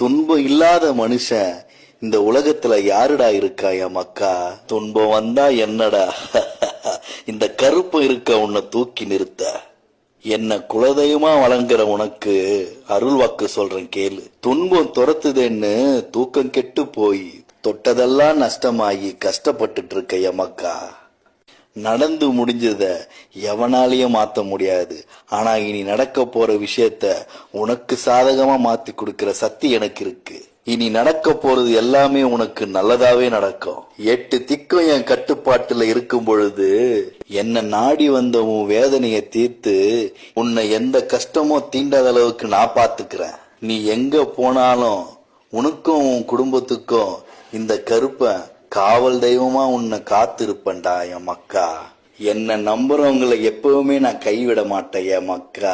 துன்பம் இல்லாத மனுஷன் இந்த உலகத்துல யாருடா இருக்கா என் மக்கா? துன்பம் வந்தா என்னடா இந்த கருப்பு இருக்க உன்னை தூக்கி நிறுத்த. என்ன குலதெய்வமா வழங்குற உனக்கு அருள் வாக்கு சொல்றேன் கேளு. துன்பம் துரத்துதேன்னு தூக்கம் கெட்டு போய் தொட்டதெல்லாம் நஷ்டமாகி கஷ்டப்பட்டுட்டு இருக்க என் மக்கா. நடந்து முடிஞ்சத எவனாலையும் மாத்த முடியாது. ஆனா இனி நடக்க போற விஷயத்த உனக்கு சாதகமா மாத்தி கொடுக்கிற சக்தி எனக்கு இருக்கு. இனி நடக்க போறது எல்லாமே உனக்கு நல்லதாவே நடக்கும். 8 திக்கும் என் கட்டுப்பாட்டுல இருக்கும் பொழுது என்ன நாடி வந்த உன் வேதனைய தீர்த்து உன்னை எந்த கஷ்டமோ தீண்டாத அளவுக்கு நான் பாத்துக்கிறேன். நீ எங்க போனாலும் உனக்கும் உன் குடும்பத்துக்கும் இந்த கருப்ப காவல் தெய்வமா உன்னை காத்திருப்பேன்டா என் மக்கா. என்ன நம்புறவங்களை எப்பவுமே நான் கைவிட மாட்டேன் என் மக்கா.